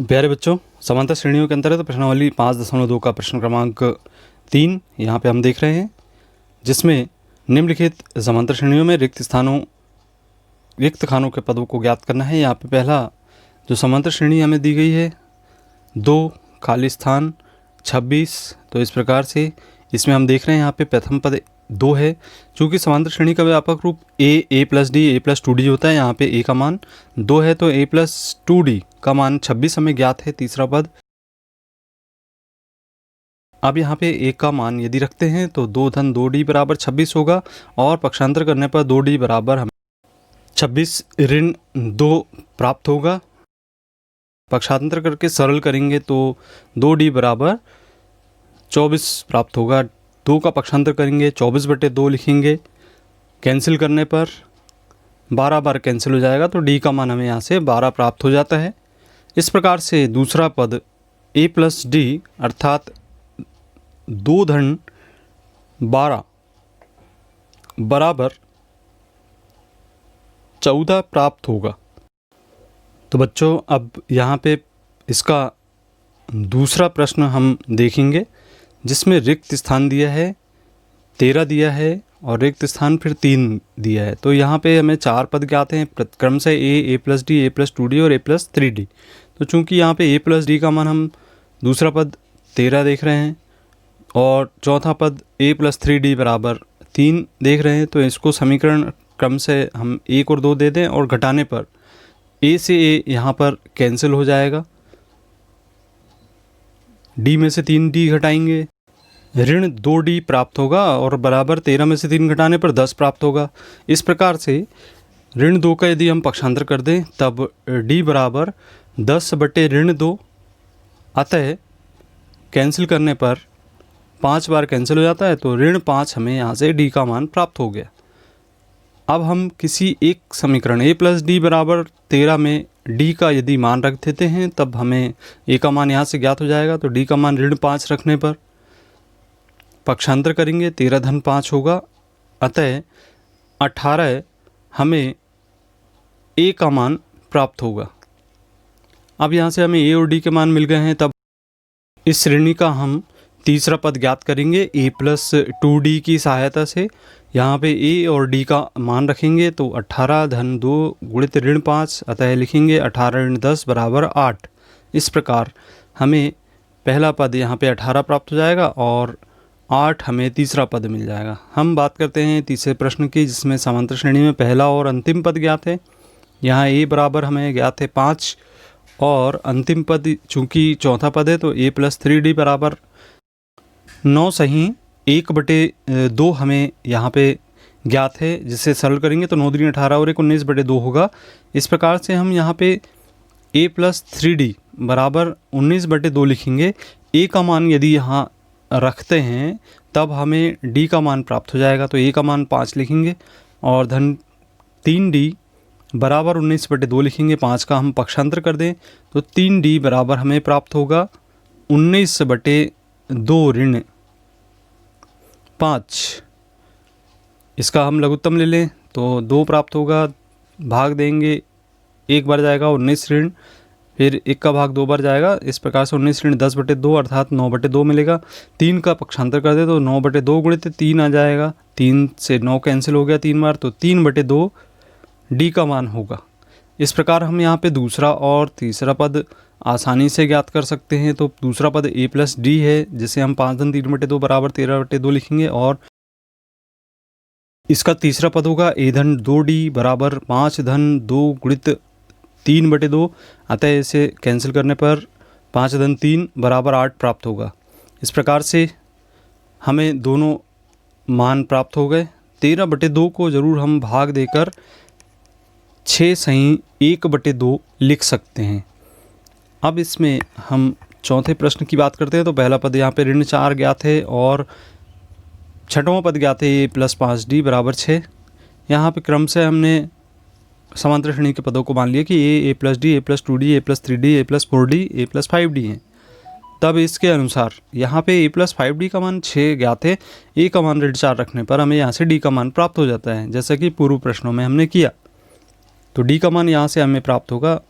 प्यारे बच्चों, समांतर श्रेणियों के अंतर्गत प्रश्नावली 5.2 का प्रश्न क्रमांक 3 यहाँ पे हम देख रहे हैं, जिसमें निम्नलिखित समांतर श्रेणियों में रिक्त खानों के पदों को ज्ञात करना है। यहाँ पे पहला जो समांतर श्रेणी हमें दी गई है 2 खाली स्थान 26। तो इस प्रकार से इसमें हम देख रहे हैं यहाँ पे प्रथम पद 2 है। चूँकि समांतर श्रेणी का व्यापक रूप a plus D a plus 2d होता है, यहाँ पे a का मान 2 है तो a प्लस 2d का मान 26 हमें ज्ञात है। तीसरा पद, अब यहाँ पे a का मान यदि रखते हैं तो 2 धन 2d बराबर 26 होगा और पक्षांतर करने पर 2d बराबर हमें 26 ऋण 2 प्राप्त होगा। पक्षांतर करके सरल करेंगे तो 2d बराबर 24 प्राप्त होगा। 2 का पक्षांतर करेंगे 24/2 लिखेंगे, कैंसिल करने पर 12 बार कैंसिल हो जाएगा तो d का मान हमें यहाँ से 12 प्राप्त हो जाता है। इस प्रकार से दूसरा पद a प्लस डी अर्थात 2 धन 12 बराबर 14 प्राप्त होगा। तो बच्चों, अब यहाँ पे इसका दूसरा प्रश्न हम देखेंगे, जिसमें रिक्त स्थान दिया है 13 दिया है और रिक्त स्थान फिर 3 दिया है। तो यहाँ पे हमें 4 पद ज्ञात हैं क्रम से a plus D a plus 2d और a प्लस 3d। तो चूँकि यहाँ पे a प्लस डी का मान हम दूसरा पद 13 देख रहे हैं और चौथा पद a प्लस 3d बराबर 3 देख रहे हैं, तो इसको समीकरण क्रम से हम 1 और 2 दे दें और घटाने पर a से a यहाँ पर कैंसिल हो जाएगा। d में से 3d घटाएंगे, ऋण 2d प्राप्त होगा और बराबर 13 में से 3 घटाने पर 10 प्राप्त होगा। इस प्रकार से ऋण 2 का यदि हम पक्षांतर कर दें तब d बराबर 10/2, अतः कैंसिल करने पर 5 बार कैंसिल हो जाता है तो ऋण 5 हमें यहाँ से d का मान प्राप्त हो गया। अब हम किसी एक समीकरण a प्लस डी बराबर 13 में d का यदि मान रख देते हैं तब हमें a का मान यहाँ से ज्ञात हो जाएगा। तो d का मान ऋण 5 रखने पर पक्षांतर करेंगे 13 धन 5 होगा, अतः 18 हमें a का मान प्राप्त होगा। अब यहाँ से हमें a और d के मान मिल गए हैं, तब इस श्रेणी का हम तीसरा पद ज्ञात करेंगे a प्लस 2d की सहायता से। यहाँ पे a और d का मान रखेंगे तो 18 धन 2 गुणित ऋण 5, अतः लिखेंगे 18 ऋण 10 बराबर 8। इस प्रकार हमें पहला पद यहाँ पे 18 प्राप्त हो जाएगा और 8 हमें तीसरा पद मिल जाएगा। हम बात करते हैं तीसरे प्रश्न की, जिसमें समांतर श्रेणी में पहला और अंतिम पद ज्ञात है। यहाँ a बराबर हमें ज्ञात है 5 और अंतिम पद चूँकि चौथा पद है तो a प्लस 3d बराबर 9 सही 1/2 हमें यहाँ पे ज्ञात है, जिसे सरल करेंगे तो 9 दूनी 18 और 1 19/2 होगा। इस प्रकार से हम यहाँ पे a प्लस 3d बराबर 19/2 लिखेंगे। a का मान यदि यहाँ रखते हैं तब हमें d का मान प्राप्त हो जाएगा, तो a का मान 5 लिखेंगे और धन 3d बराबर 19/2 लिखेंगे। 5 का हम पक्षांतर कर दें तो 3d बराबर हमें प्राप्त होगा 19/2 ऋण 5। इसका हम लघुत्तम ले लें तो 2 प्राप्त होगा, भाग देंगे 1 बार जाएगा 19 ऋण, फिर 1 का भाग 2 बार जाएगा। इस प्रकार से 19 ऋण 10/2 अर्थात 9/2 मिलेगा। 3 का पक्षांतर कर दे तो 9/2 गुणित 3 आ जाएगा, 3 से 9 कैंसिल हो गया 3 बार, तो 3/2 d का मान होगा। इस प्रकार हम यहाँ पे दूसरा और तीसरा पद आसानी से ज्ञात कर सकते हैं। तो दूसरा पद a प्लस डी है, जिसे हम 5 धन 3/2 बराबर 13/2 लिखेंगे और इसका तीसरा पद होगा a धन 2d बराबर 5 धन 2 गुणित 3/2, अतः इसे कैंसिल करने पर 5 धन 3 बराबर 8 प्राप्त होगा। इस प्रकार से हमें दोनों मान प्राप्त हो गए। 13/2 को ज़रूर हम भाग देकर 6 सही 1/2 लिख सकते हैं। अब इसमें हम चौथे प्रश्न की बात करते हैं। तो पहला पद यहाँ पे ऋण 4 ज्ञात है और छठवां पद ज्ञात है a प्लस 5d बराबर 6। यहाँ पे क्रम से हमने समांतर श्रेणी के पदों को मान लिया कि a plus D a plus 2d a plus 3d a plus 4d a plus 5d हैं। तब इसके अनुसार यहाँ पे a प्लस 5d का मान 6 ज्ञात है, a का मान ऋण 4 रखने पर हमें यहाँ से d का मान प्राप्त हो जाता है, जैसा कि पूर्व प्रश्नों में हमने किया। तो d का मान यहाँ से हमें प्राप्त होगा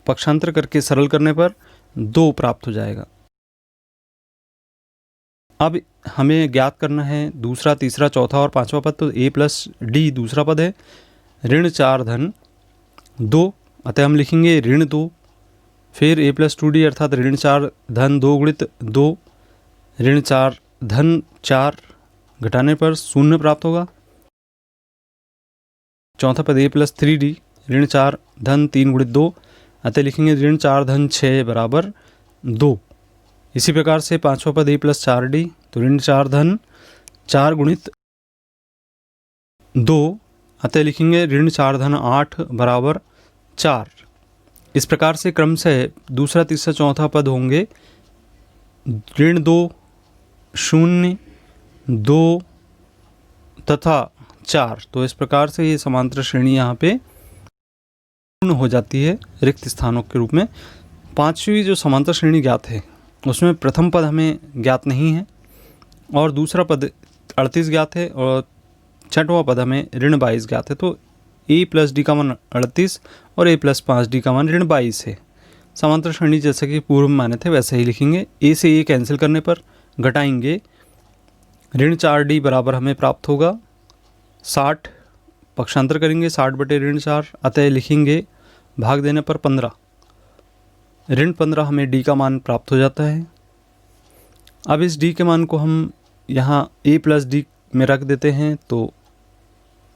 पक्षांतर करके सरल करने पर 2 प्राप्त हो जाएगा। अब हमें ज्ञात करना है दूसरा, तीसरा, चौथा और पांचवा पद। तो a प्लस डी दूसरा पद है, ऋण 4 धन 2, अतः हम लिखेंगे ऋण 2। फिर a प्लस 2d अर्थात ऋण 4 धन 2 गुणित 2, ऋण 4 धन 4 घटाने पर 0 प्राप्त होगा। चौथा पद a प्लस 3d ऋण 4 धन 3 गुणित 2, अतः लिखेंगे ऋण 4 धन 6 बराबर 2। इसी प्रकार से पांचवा पद a प्लस 4d, तो ऋण 4 धन 4 गुणित 2, अतः लिखेंगे ऋण 4 धन 8 बराबर 4। इस प्रकार से क्रम से दूसरा, तीसरा, चौथा पद होंगे ऋण 2, 0, 2 तथा 4। तो इस प्रकार से ये समांतर श्रेणी यहाँ पे पूर्ण हो जाती है रिक्त स्थानों के रूप में। पांचवी जो समांतर श्रेणी ज्ञात है उसमें प्रथम पद हमें ज्ञात नहीं है और दूसरा पद 38 ज्ञात है और छठवां पद हमें ऋण 22 ज्ञात है। तो a प्लस डी का मान 38 और a प्लस 5d का मान ऋण 22 है। समांतर श्रेणी जैसे कि पूर्व में माने थे वैसे ही लिखेंगे। a से a कैंसिल करने पर घटाएंगे ऋण 4d बराबर हमें प्राप्त होगा 60, पक्षांतर करेंगे 60 बटे ऋण 4, अतः लिखेंगे भाग देने पर 15, ऋण 15 हमें d का मान प्राप्त हो जाता है। अब इस d के मान को हम यहाँ a प्लस डी में रख देते हैं, तो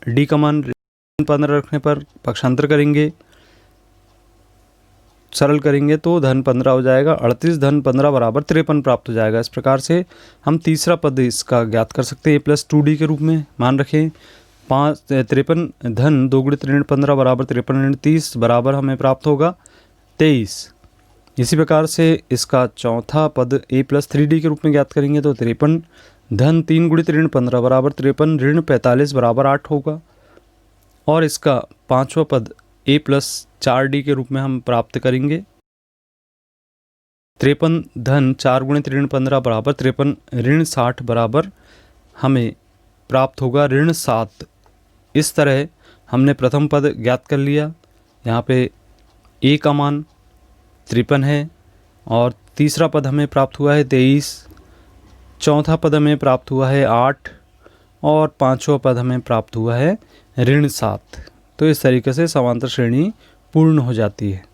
d का मान ऋण 15 रखने पर पक्षांतर करेंगे, सरल करेंगे तो धन 15 हो जाएगा। 38 धन 15 बराबर 53 प्राप्त हो जाएगा। इस प्रकार से हम तीसरा पद इसका ज्ञात कर सकते हैं। a प्लस 2d के रूप में मान रखें 53 धन 2 गुणित ऋण 15 बराबर 53 ऋण 30 बराबर हमें प्राप्त होगा 23। इसी प्रकार से इसका चौथा पद a प्लस 3d के रूप में ज्ञात करेंगे तो 53 धन 3 गुणित ऋण 15 बराबर 53 ऋण 45 बराबर 8 होगा। और इसका पांचवा पद a प्लस 4d के रूप में हम प्राप्त करेंगे 53 धन 4 गुणित ऋण 15 बराबर 53 ऋण 60 बराबर हमें प्राप्त होगा ऋण 7। इस तरह हमने प्रथम पद ज्ञात कर लिया। यहाँ पे a का मान 53 है और तीसरा पद हमें प्राप्त हुआ है 23, चौथा पद हमें प्राप्त हुआ है 8 और पांचवा पद हमें प्राप्त हुआ है ऋण 7। तो इस तरीके से समांतर श्रेणी पूर्ण हो जाती है।